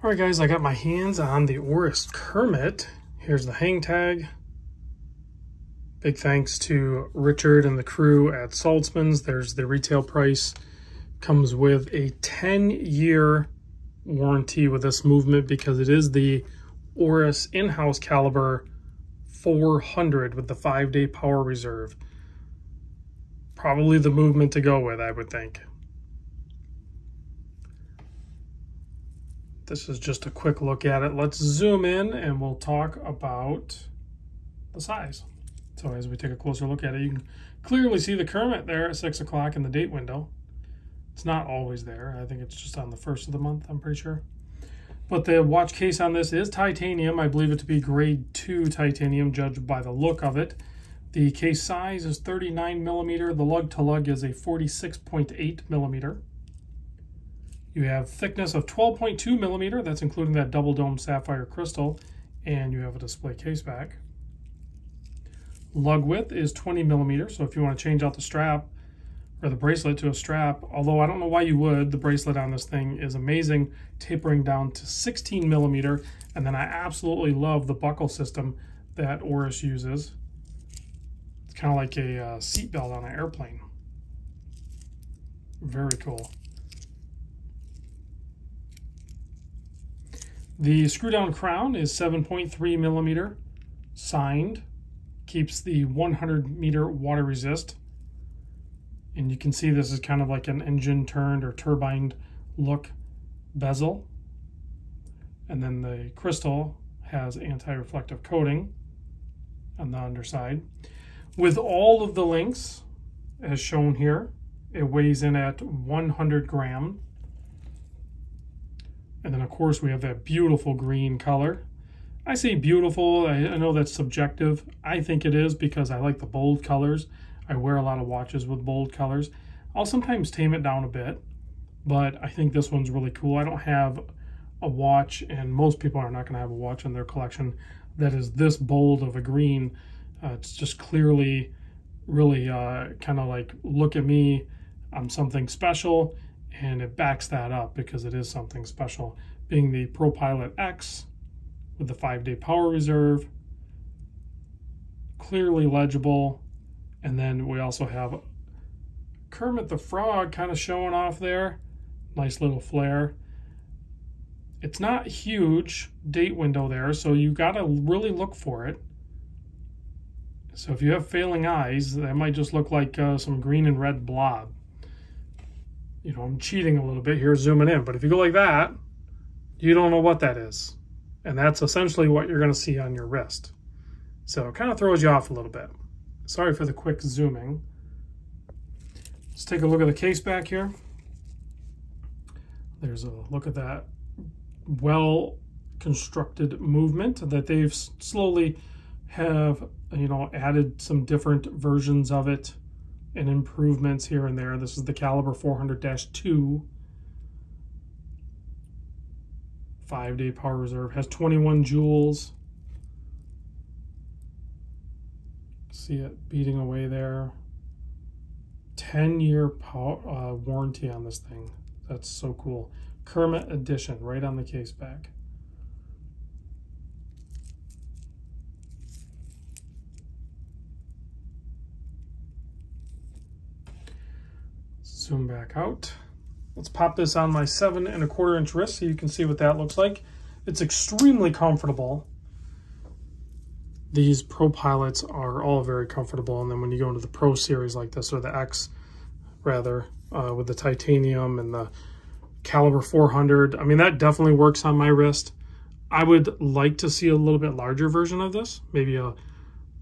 All right, guys, I got my hands on the Oris Kermit. Here's the hang tag. Big thanks to Richard and the crew at Saltzman's. There's the retail price. Comes with a 10-year warranty with this movement because it is the Oris in-house caliber 400 with the 5-day power reserve. Probably the movement to go with, I would think. This is just a quick look at it. Let's zoom in and we'll talk about the size. So as we take a closer look at it, you can clearly see the Kermit there at 6 o'clock in the date window. It's not always there. I think it's just on the 1st of the month, I'm pretty sure. But the watch case on this is titanium. I believe it to be grade 2 titanium, judged by the look of it. The case size is 39 millimeter. The lug to lug is a 46.8 millimeter. You have thickness of 12.2 millimeter. That's including that double dome sapphire crystal. And you have a display case back. Lug width is 20 millimeters. So if you want to change out the strap or the bracelet to a strap, although I don't know why you would, the bracelet on this thing is amazing, tapering down to 16 millimeter. And then I absolutely love the buckle system that Oris uses. It's kind of like a seat belt on an airplane. Very cool. The screw down crown is 7.3 millimeter, signed, keeps the 100 meter water resist. And you can see this is kind of like an engine turned or turbined look bezel. And then the crystal has anti-reflective coating on the underside. With all of the links, as shown here, it weighs in at 100 grams. And then, of course, we have that beautiful green color. I say beautiful. I know that's subjective. I think it is because I like the bold colors. I wear a lot of watches with bold colors. I'll sometimes tame it down a bit, but I think this one's really cool. I don't have a watch, and most people are not going to have a watch in their collection that is this bold of a green. It's just clearly really kind of like, look at me, I'm something special. And it backs that up because it is something special, being the ProPilot X with the 5-day power reserve, clearly legible. And then we also have Kermit the Frog kind of showing off there. Nice little flare. It's not huge date window there, so you got to really look for it. So if you have failing eyes, that might just look like some green and red blob. You know, I'm cheating a little bit here, zooming in, but if you go like that, you don't know what that is. And that's essentially what you're going to see on your wrist. So it kind of throws you off a little bit. Sorry for the quick zooming. Let's take a look at the case back here. There's a look at that well-constructed movement that they've slowly have, you know, added some different versions of it and improvements here and there. This is the caliber 400-2. 5-day power reserve. Has 21 joules. See it beating away there. 10-year warranty on this thing. That's so cool. Kermit edition right on the case back. Zoom back out. Let's pop this on my 7¼ inch wrist so you can see what that looks like. It's extremely comfortable. These Pro Pilots are all very comfortable, and then when you go into the Pro series like this, or the X rather, with the titanium and the caliber 400, I mean, that definitely works on my wrist. I would like to see a little bit larger version of this, maybe a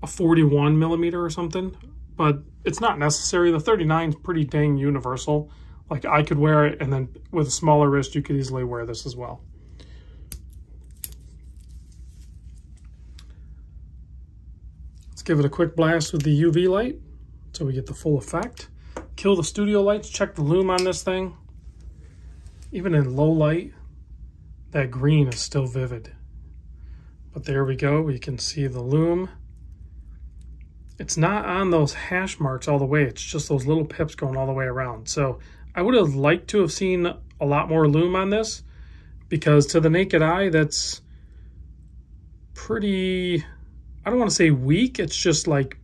41 millimeter or something. But it's not necessary. The 39 is pretty dang universal. Like, I could wear it, and then with a smaller wrist, you could easily wear this as well. Let's give it a quick blast with the UV light so we get the full effect. Kill the studio lights. Check the lume on this thing. Even in low light, that green is still vivid. But there we go. We can see the lume. It's not on those hash marks all the way. It's just those little pips going all the way around. So I would have liked to have seen a lot more lume on this because to the naked eye, that's pretty, I don't want to say weak. It's just like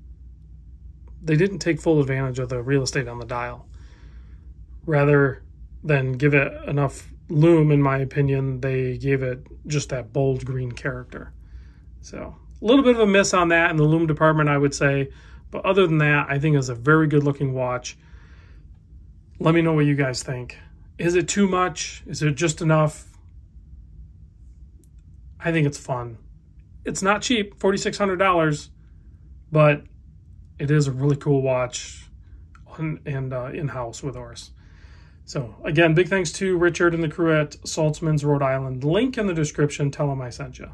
they didn't take full advantage of the real estate on the dial. Rather than give it enough lume, in my opinion, they gave it just that bold green character. So a little bit of a miss on that in the lume department, I would say. But other than that, I think it's a very good looking watch. Let me know what you guys think. Is it too much? Is it just enough? I think it's fun. It's not cheap, $4,600, but it is a really cool watch and in-house with Oris. So again, big thanks to Richard and the crew at Saltzman's Rhode Island. Link in the description. Tell them I sent you.